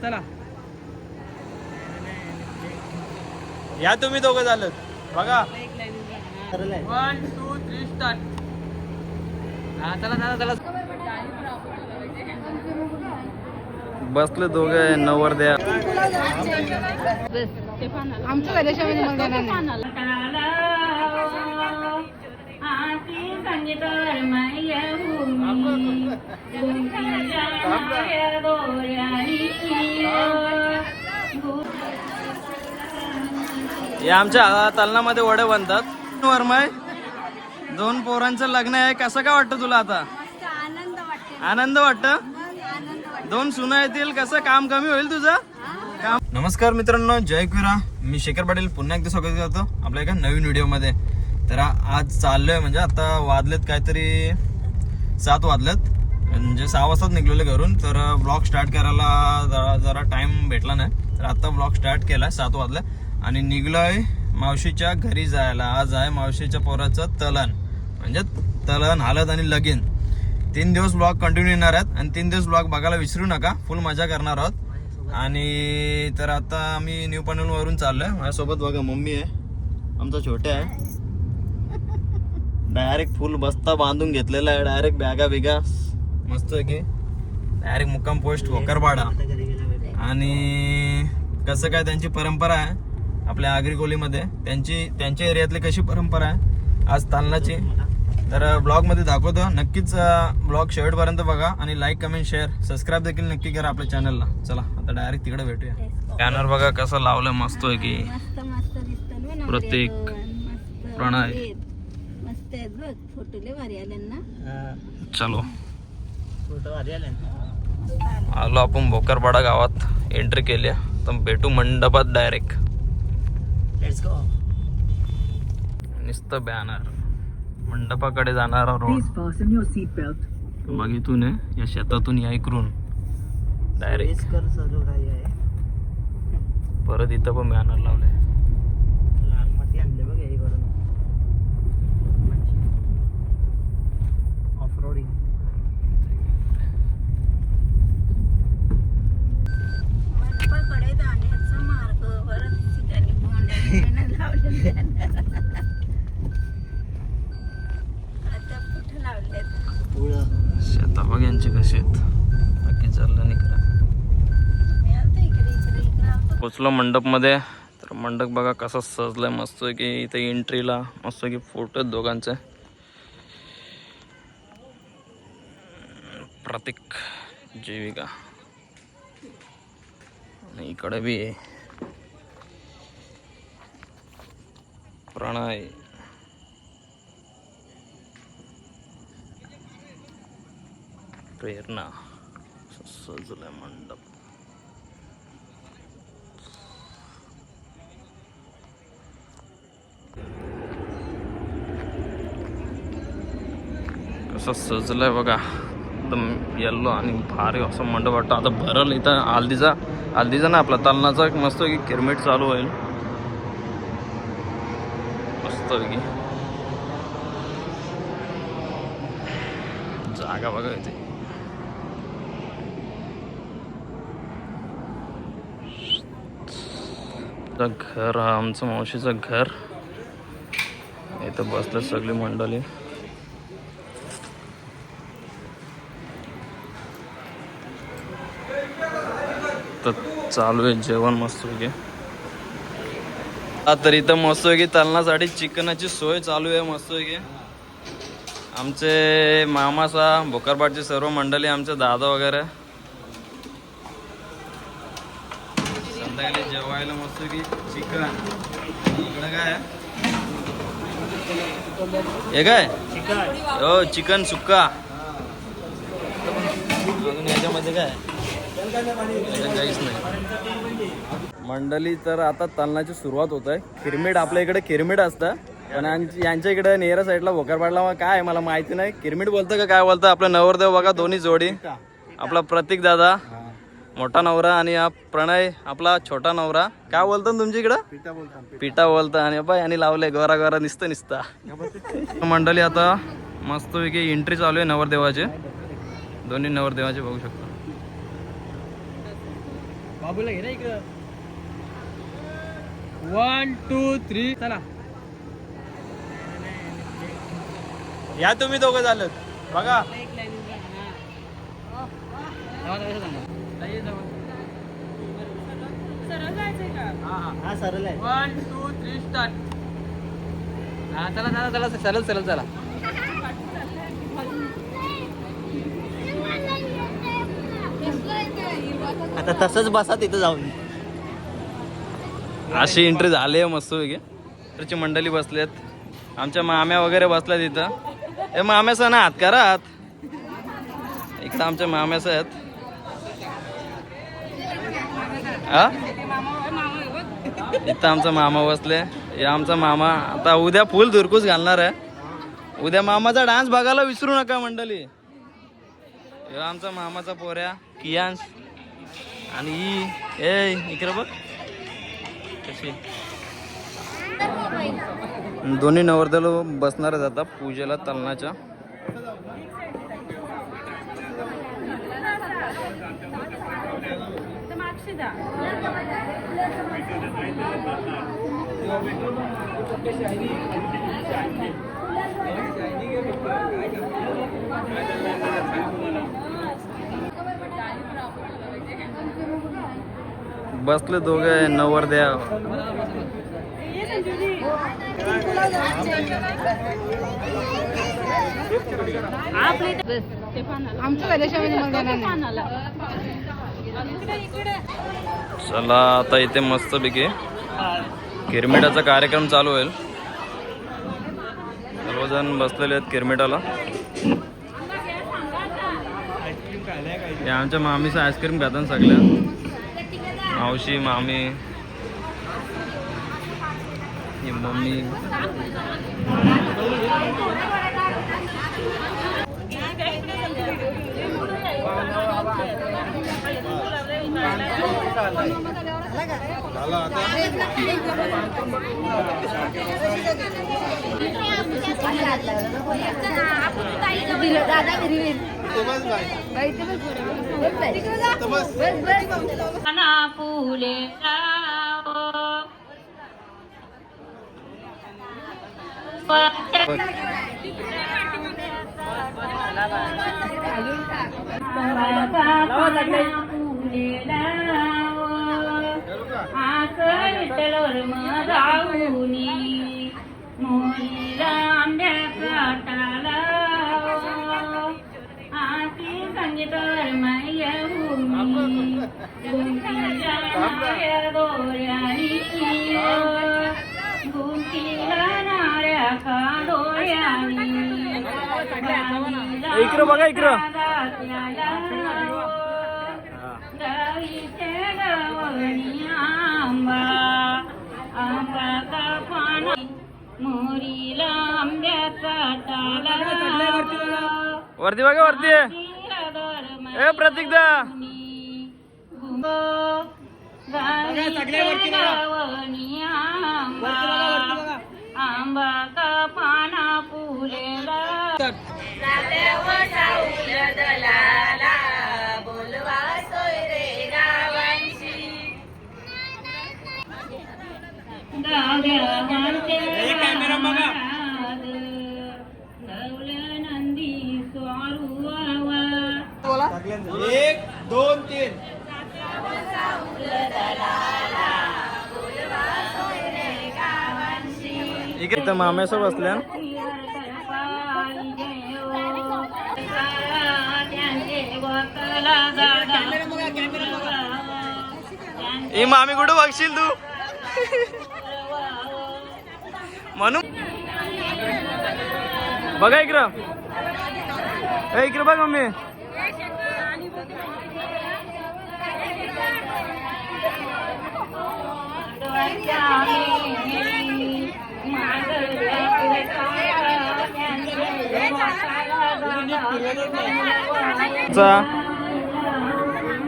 चला या तुम्ही दोघं झालं बघा. 1 2 3 स्टार्ट. हा चला चला चला. बसले दोघे नवरदेव. आमचं झाल्याशिवाय हे आमच्या तलनामध्ये वडे बनतात. वरमाय 2 पोरांचं लग्न आहे. कसं काय वाटतं तुला आता? आनंद वाटतं. 2 सुना येतील. कसं काम कमी होईल तुझं काम? नमस्कार मित्रांनो, जय क्विरा. मी शेखर पाटील पुन्हा एकदा स्वागत करतो आपल्या एका नवीन व्हिडिओमध्ये. तर आज चाललोय म्हणजे आता वाजलेत काहीतरी 7 वाजलेत, म्हणजे 6 वाजताच निघलेले घरून. तर ब्लॉग स्टार्ट करायला जरा टाइम भेटला नाही, तर आता ब्लॉग स्टार्ट केलाय. 7 वाजले आणि निघलोय मावशीच्या घरी जायला. आज आहे मावशीच्या पोराचं तलन, म्हणजे तलन, हालत आणि लगीन. 3 दिवस ब्लॉग कंटिन्यू येणार आहेत आणि 3 दिवस ब्लॉग बघायला विसरू नका. फुल मजा करणार आहोत. आणि तर आता आम्ही न्यू पनवेल वरून चाललोय. माझ्यासोबत बघा मम्मी आहे, आमचा छोट्या आहे. डायरेक्ट फुल बस्ता बांधून घेतलेला आहे. डायरेक्ट बॅगा बिगा मस्त आहे की डायरेक्ट मुक्काम पोस्ट भोकरपाडा. आणि कसं काय त्यांची परंपरा आहे आपल्या आगरी कोलीमध्ये, त्यांच्या एरियातली कशी परंपरा आहे आज तालनाची, तर ब्लॉग मध्ये दाखवतो. नक्कीच ब्लॉग शेवटपर्यंत बघा आणि लाईक कमेंट शेअर सबस्क्राईब देखील नक्की करा आपल्या चॅनलला. चला आता डायरेक्ट तिकडे भेटूया. बॅनर बघा कसं लावलं, मस्त आहे की प्रत्येक प्रणय. चलो आलो आपण भोकरपाडा गावात. एंट्री केली तर भेटू मंडपात डायरेक्ट. नुसतं बॅनर मंडपाकडे जाणारा रोड बघितून या शेतातून या इकडून डायरेक्ट. परत इथं पण बॅनर लावले. शेता बघ यांचे कसे आहेत. बाकी चाललं नाही करा. पोचलो मंडप मध्ये. तर मंडप बघा कसा सजलाय मस्त की. इथे एंट्रीला मस्त की फोटो आहेत दोघांचे. प्रतीक, जीविका आणि इकडे बी प्रणय. प्रेरणा. सजलाय मंडप. कसं सजलंय बघा, एकदम येल्लो आणि भारी असं मंडप वाटतं. आता भरल इथं हल्दीचा ना आपला तलनाचा मस्त की किरमिट चालू होईल मस्त की. जागा बघा इथे. घर हा आमचं मावशीचं घर. इथं बसलं सगळी मंडळी. तर चालू आहे जेवण मस्त की. तर इथं मस्त की तलनासाठी चिकनाची सोय चालू आहे मस्त की. आमचे मामासा भोकरपाडची सर्व मंडळी, आमचे दादा वगैरे संध्याकाळी जेवायला मस्त की चिकन. इकडं काय हे काय हो चिकन सुक्का. अजून याच्यामध्ये काय काहीच नाही मंडळी. तर आता तलनाची सुरुवात होत आहे. किरमिट आपल्या इकडे किरमिट असतं, पण यांच्या इकडे नेरा साईडला भोकरपाडला काय मला माहिती नाही. किरमिट बोलतं का काय बोलतं. आपला नवरदेव बघा दोन्ही जोडी. आपला प्रतीक दादा मोठा नवरा आणि हा प्रणय आपला छोटा नवरा. काय बोलतो तुमच्या इकडं? पिठा बोलतं. आणि बाबा यांनी लावलंय गोरा गोरा निसता. मंडळी आता मस्तपैकी एंट्री चालू आहे नवरदेवाचे. दोन्ही नवरदेवाचे बघू शकता. बाबूला घे ना इकडं. 1 2 3 चला. या तुम्ही दोघं झालं बघा. हा सरळ आहे. 1 2 3 स्टार्ट. हा चला चला चला सरळ सरळ चला. आता तसंच बसा तिथं जाऊन. अशी एंट्री झाली आहे मस्त वेगळी. मंडळी बसलेत, आमच्या माम्या वगैरे बसल्यात इथं. हे माम्याचा ना हात करा हात. इकडं आमच्या माम्याचं आहेत. हा इथं आमचा मामा बसले. हे आमचा मामा आता उद्या फुल धुरकूस घालणार आहे. उद्या मामाचा डान्स बघायला विसरू नका मंडळी. हे आमचा मामाचा पोऱ्या कियांश आणि ही ए इकडे बघ कशी. दोन्ही नवरदेव बसणार आहेत आता पूजेला तलनाच्या. बसले दोघे नवरदेव. आमच्या गणेशामध्ये मग जाणार नाही. चला आता इथे मस्त पैकी किरमिटाचा कार्यक्रम चालू होईल. सर्वजण बसलेले आहेत किरमिटाला. हे आमच्या मामीचं आईस्क्रीम खातात सगळ्या. मावशी मामी ही मम्मी. फुले विठ्ठलवर मधाऊनी मोरीला आंब्या काटाला आती संगीतावर मायहुनी गुंतीला नाऱ्या दोऱ्यानी गुंतीला नाऱ्या का दोऱ्यानी इकडं बघा इकडं. मोरीला आंब्याचा टाला वरती बघा वरती. ए प्रतीकदा आंबा का पाना फुलेला बोलवा सोय रे गावांशी नंदी स्वारू 1 2 3 इथं माम्यासोबत बसल्या. ए मामी कुठं बघशील तू म्हणून बघा इकडं. ए इकडं बघ मम्मी.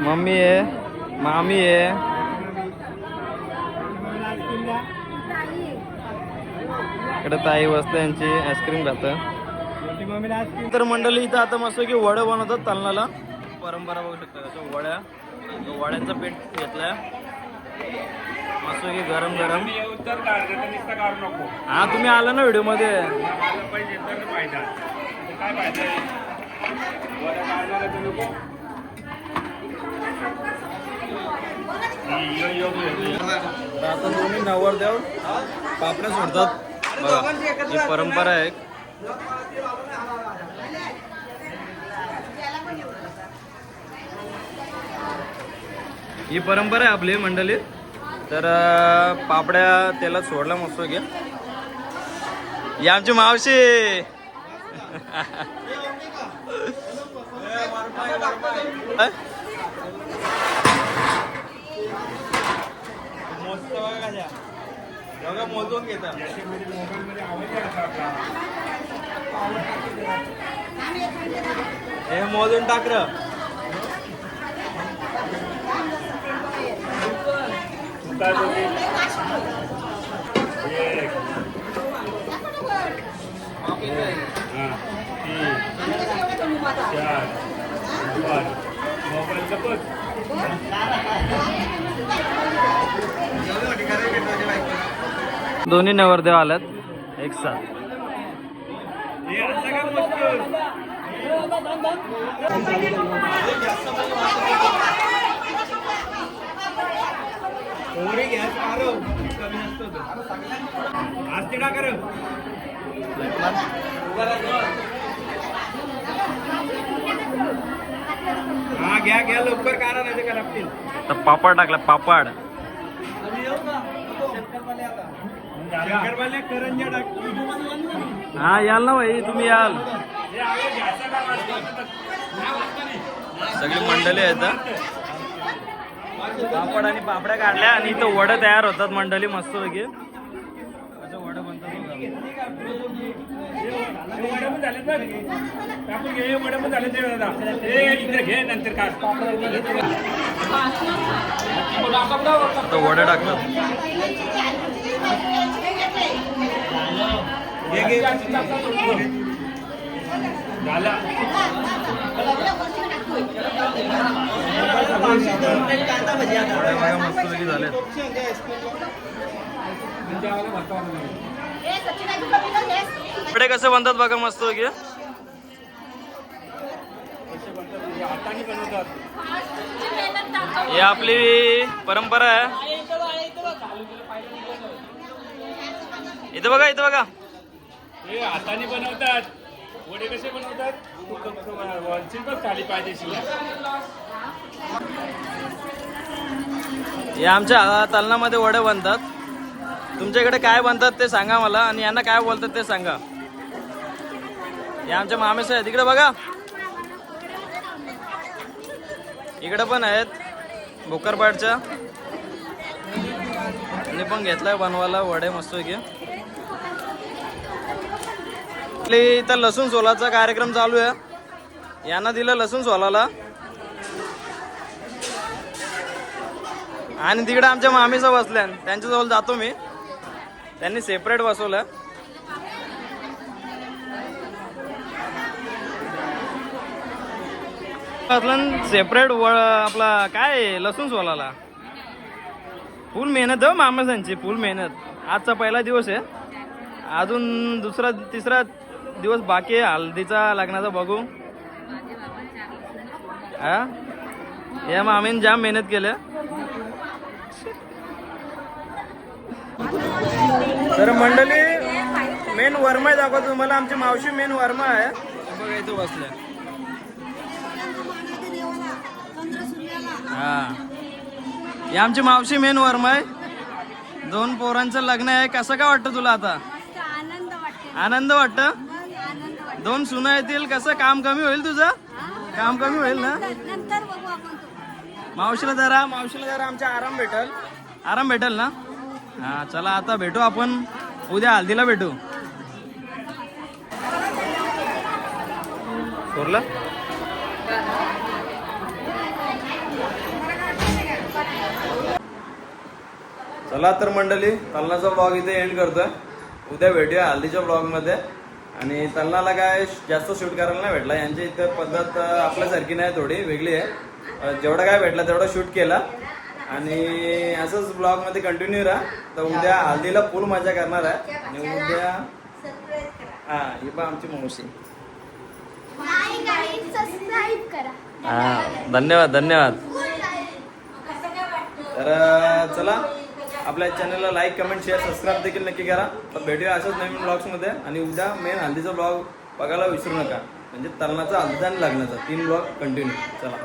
मम्मी आहे मामी आहे. इकडे ताई बसते यांची आईस्क्रीम खातं. तर मंडळी इथं आता मस्त की वडे बनवतात तलनाला. परंपरा बघू शकता वड्या. वड्याचं पीठ घेतलं मस्त की गरम गरम. हा तुम्ही आला ना व्हिडिओ मध्ये. आता दोन्ही नवरदेव पापड्या सोडतात बघा. ही परंपरा आहे. ही परंपरा आहे आपली मंडळी. तर पापड्या तेलात सोडला मस्त घ्या. या आमची मावशी. मोजून घेतात हे मोजून टाक र. दोन्ही नवरदेव आल्यात एक साथ. घ्या घ्या लवकर काढा नाही ते लागतील. तर पापड टाकला पापड. हा याल ना भाई तुम्ही याल. सगळी मंडळी आहेत. पापड आणि पापड्या काढल्या आणि इथं वडं तयार होतात मंडळी मस्त पैकी. असं वडं बनतात. वडे टाकतात. मस्त झाले. वडे कसे बनतात बघा मस्त पैकी. ही आपली परंपरा आहे. इथं बघा इथं बघा. हे हाताने बनवतात. वडे कसे बनवतात. खाली पाहिजे. हे आमच्या तलनामध्ये वडे बनतात. तुमच्याकडे काय बनतात ते सांगा मला आणि यांना काय बोलतात ते सांगा. हे आमच्या मामेस आहेत. इकडे बघा. इकडे पण आहेत भोकरपाडच्या. आणि पण घेतलाय बनवायला वडे मस्त की. इथं लसूण सोलाचा कार्यक्रम चालू आहे. यांना दिलं लसूण सोलाला. आणि तिकडे आमच्या मामीचं बसल्या त्यांच्याजवळ जातो मी. त्यांनी सेपरेट बसवलं. सेपरेट आपला काय लसूण सोलाला. फुल मेहनत हो मामासांची. फुल मेहनत. आजचा पहिला दिवस आहे. अजून दुसरा तिसरा दिवस बाकी आहे हल्दीचा लग्नाचा बघू. हा या मामीने जाम मेहनत केल्या. तर मंडळी मेन वर्मा दाखवतो तुम्हाला. आमची मावशी मेन वर्मा आहे बघा. इथं बसल्या. हा ही आमची मावशी मेन वर्मा आहे. 2 पोरांचं लग्न आहे. कसं काय वाटतं तुला आता. आनंद वाटतं. 2 सुना येतील. कसं काम कमी होईल तुझं. काम कमी होईल ना. मावशीला जरा आमच्या आराम भेटल ना. हा चला आता भेटू आपण. उद्या हल्दीला भेटू. सोरला चला तर मंडळी तलनाचा ब्लॉग इथे एंड करतोय. उद्या भेटूया हल्दीच्या ब्लॉगमध्ये. आणि तलनाला काय जास्त शूट करायला नाही भेटला. यांची इथे पद्धत आपल्यासारखी नाही, थोडी वेगळी आहे. जेवढा काय भेटला तेवढा शूट केला आणि असंच ब्लॉग मध्ये कंटिन्यू राहा. तर उद्या हल्दीला फुल मजा करणार आहे आणि उद्या हा ही पण आमची मावशी. हा धन्यवाद धन्यवाद. तर चला आपल्या चॅनलला लाईक कमेंट शेअर सबस्क्राईब देखील नक्की करा. तर भेटूया अशाच नवीन ब्लॉग्समध्ये आणि उद्या मेन हल्दीचा ब्लॉग बघायला विसरू नका. म्हणजे तलनाचा हल्दी आणि लग्नाचा 3 ब्लॉग कंटिन्यू. चला.